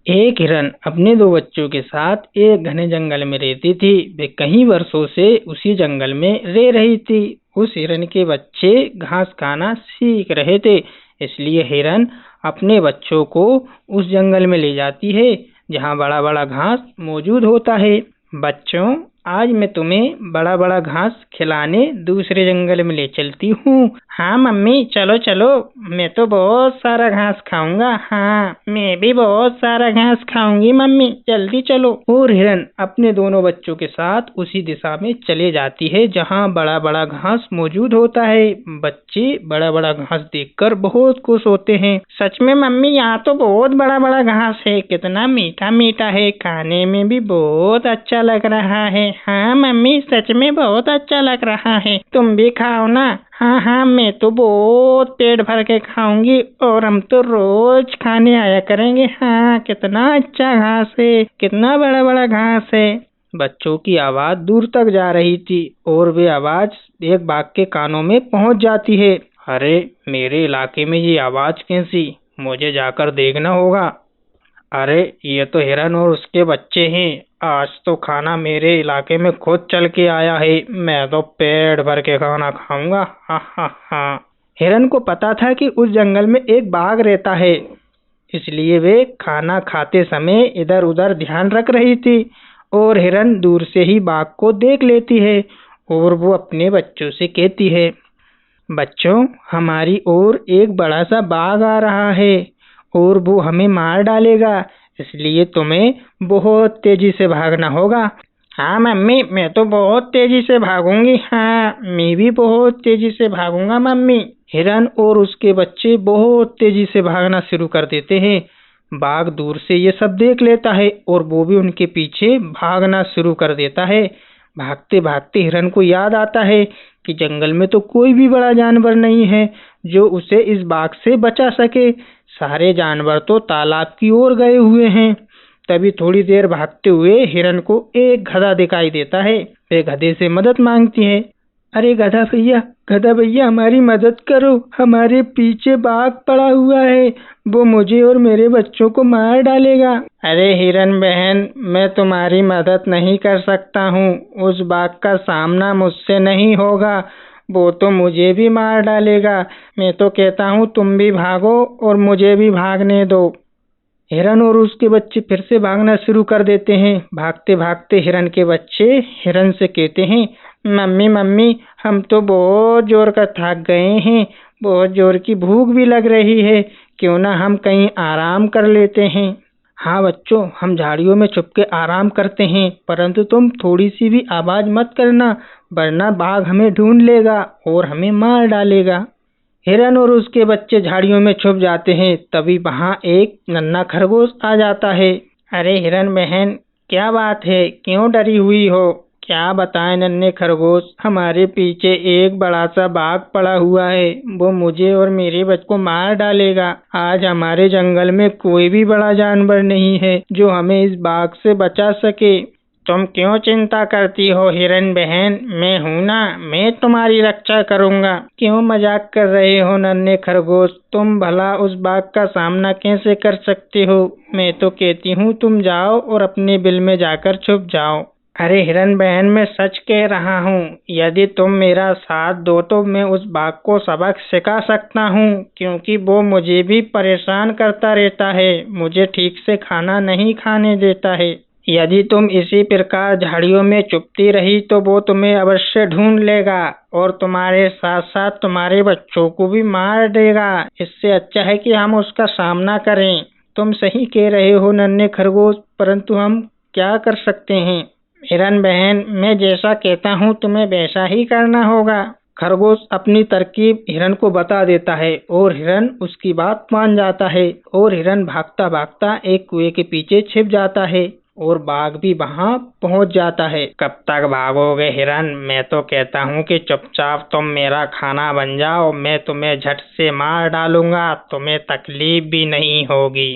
एक हिरन अपने दो बच्चों के साथ एक घने जंगल में रहती थी। वे कई वर्षों से उसी जंगल में रह रही थी। उस हिरन के बच्चे घास खाना सीख रहे थे, इसलिए हिरन अपने बच्चों को उस जंगल में ले जाती है जहाँ बड़ा बड़ा घास मौजूद होता है। बच्चों, आज मैं तुम्हें बड़ा बड़ा घास खिलाने दूसरे जंगल में ले चलती हूँ। हाँ मम्मी, चलो चलो, मैं तो बहुत सारा घास खाऊंगा। हाँ, मैं भी बहुत सारा घास खाऊंगी मम्मी, जल्दी चलो। और हिरन अपने दोनों बच्चों के साथ उसी दिशा में चले जाती है जहाँ बड़ा बड़ा घास मौजूद होता है। बच्चे बड़ा बड़ा घास देखकर बहुत खुश होते हैं। सच में मम्मी, यहाँ तो बहुत बड़ा बड़ा घास है, कितना मीठा मीठा है, खाने में भी बहुत अच्छा लग रहा है। हाँ मम्मी, सच में बहुत अच्छा लग रहा है, तुम भी खाओ ना। हाँ हाँ, मैं तो बहुत पेट भर के खाऊंगी और हम तो रोज खाने आया करेंगे। हाँ, कितना अच्छा घास है, कितना बड़ा बड़ा घास है। बच्चों की आवाज दूर तक जा रही थी और वे आवाज एक बाघ के कानों में पहुंच जाती है। अरे, मेरे इलाके में ये आवाज कैसी? मुझे जाकर देखना होगा। अरे, ये तो हिरन और उसके बच्चे हैं। आज तो खाना मेरे इलाके में खुद चल के आया है। मैं तो पेट भर के खाना खाऊंगा। हा हा हा। हिरन को पता था कि उस जंगल में एक बाघ रहता है, इसलिए वे खाना खाते समय इधर उधर ध्यान रख रही थी। और हिरन दूर से ही बाघ को देख लेती है और वो अपने बच्चों से कहती है, बच्चों, हमारी ओर एक बड़ा सा बाघ आ रहा है और वो हमें मार डालेगा, इसलिए तुम्हें बहुत तेजी से भागना होगा। हाँ मम्मी, मैं तो बहुत तेजी से भागूंगी। हाँ, मैं भी बहुत तेजी से भागूंगा मम्मी। हिरन और उसके बच्चे बहुत तेजी से भागना शुरू कर देते हैं। बाघ दूर से ये सब देख लेता है और वो भी उनके पीछे भागना शुरू कर देता है। भागते भागते हिरन को याद आता है कि जंगल में तो कोई भी बड़ा जानवर नहीं है जो उसे इस बाघ से बचा सके। सारे जानवर तो तालाब की ओर गए हुए हैं। तभी थोड़ी देर भागते हुए हिरन को एक गधा दिखाई देता है। वे गधे से मदद मांगती है। अरे गधा भैया, गधा भैया, हमारी मदद करो, हमारे पीछे बाघ पड़ा हुआ है, वो मुझे और मेरे बच्चों को मार डालेगा। अरे हिरन बहन, मैं तुम्हारी मदद नहीं कर सकता हूँ। उस बाघ का सामना मुझसे नहीं होगा, वो तो मुझे भी मार डालेगा। मैं तो कहता हूँ तुम भी भागो और मुझे भी भागने दो। हिरन और उसके बच्चे फिर से भागना शुरू कर देते हैं। भागते भागते हिरन के बच्चे हिरन से कहते हैं, मम्मी मम्मी, हम तो बहुत जोर का थक गए हैं, बहुत जोर की भूख भी लग रही है, क्यों ना हम कहीं आराम कर लेते हैं। हाँ बच्चों, हम झाड़ियों में छुप के आराम करते हैं, परंतु तुम थोड़ी सी भी आवाज मत करना, वरना बाघ हमें ढूंढ लेगा और हमें मार डालेगा। हिरन और उसके बच्चे झाड़ियों में छुप जाते हैं। तभी वहां एक नन्हा खरगोश आ जाता है। अरे हिरन बहन, क्या बात है, क्यों डरी हुई हो? क्या बताएं नन्हे खरगोश, हमारे पीछे एक बड़ा सा बाघ पड़ा हुआ है, वो मुझे और मेरे बच्चे को मार डालेगा। आज हमारे जंगल में कोई भी बड़ा जानवर नहीं है जो हमें इस बाघ से बचा सके। तुम क्यों चिंता करती हो हिरन बहन, मैं हूं ना, मैं तुम्हारी रक्षा करूंगा। क्यों मजाक कर रहे हो नन्हे खरगोश, तुम भला उस बाघ का सामना कैसे कर सकते हो? मैं तो कहती हूँ तुम जाओ और अपने बिल में जाकर छुप जाओ। अरे हिरन बहन, मैं सच कह रहा हूँ, यदि तुम मेरा साथ दो तो मैं उस बाघ को सबक सिखा सकता हूँ, क्योंकि वो मुझे भी परेशान करता रहता है, मुझे ठीक से खाना नहीं खाने देता है। यदि तुम इसी प्रकार झाड़ियों में चुपती रही तो वो तुम्हें अवश्य ढूंढ लेगा और तुम्हारे साथ साथ तुम्हारे बच्चों को भी मार देगा। इससे अच्छा है कि हम उसका सामना करें। तुम सही कह रहे हो नन्हे खरगोश, परंतु हम क्या कर सकते हैं? हिरन बहन, मैं जैसा कहता हूँ तुम्हें वैसा ही करना होगा। खरगोश अपनी तरकीब हिरन को बता देता है और हिरन उसकी बात मान जाता है और हिरन भागता भागता एक कुएं के पीछे छिप जाता है और बाघ भी वहां पहुंच जाता है। कब तक भागोगे हिरन? मैं तो कहता हूँ कि चुपचाप तुम मेरा खाना बन जाओ, मैं तुम्हें झट से मार डालूंगा, तुम्हें तकलीफ भी नहीं होगी।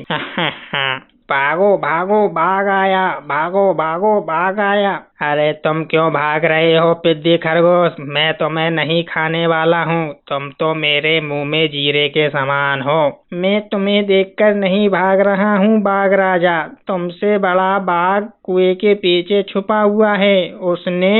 भागो भागो बाघ आया, भागो भागो बाघ आया। अरे तुम क्यों भाग रहे हो पिद्दी खरगोश, मैं तुम्हें नहीं खाने वाला हूँ, तुम तो मेरे मुंह में जीरे के समान हो। मैं तुम्हें देखकर नहीं भाग रहा हूँ बाघ राजा, तुमसे बड़ा बाघ कुएं के पीछे छुपा हुआ है, उसने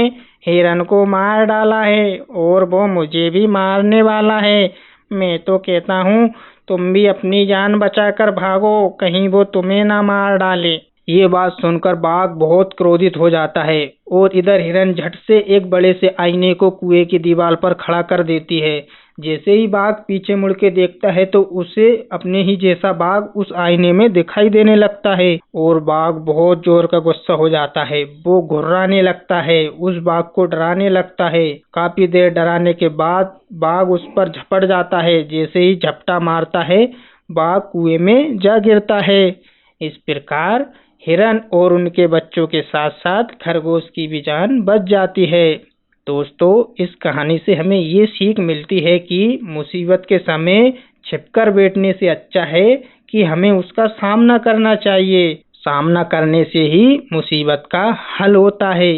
हिरन को मार डाला है और वो मुझे भी मारने वाला है। मैं तो कहता हूँ तुम भी अपनी जान बचाकर भागो, कहीं वो तुम्हें ना मार डाले। ये बात सुनकर बाघ बहुत क्रोधित हो जाता है और इधर हिरन झट से एक बड़े से आईने को कुएं की दीवार पर खड़ा कर देती है। जैसे ही बाघ पीछे मुड़ के देखता है तो उसे अपने ही जैसा बाघ उस आईने में दिखाई देने लगता है और बाघ बहुत जोर का गुस्सा हो जाता है। वो घुर्राने लगता है, उस बाघ को डराने लगता है। काफी देर डराने के बाद बाघ उस पर झपट जाता है। जैसे ही झपटा मारता है बाघ कुएं में जा गिरता है। इस प्रकार हिरन और उनके बच्चों के साथ साथ खरगोश की भी जान बच जाती है। दोस्तों, इस कहानी से हमें ये सीख मिलती है कि मुसीबत के समय छिपकर बैठने से अच्छा है कि हमें उसका सामना करना चाहिए। सामना करने से ही मुसीबत का हल होता है।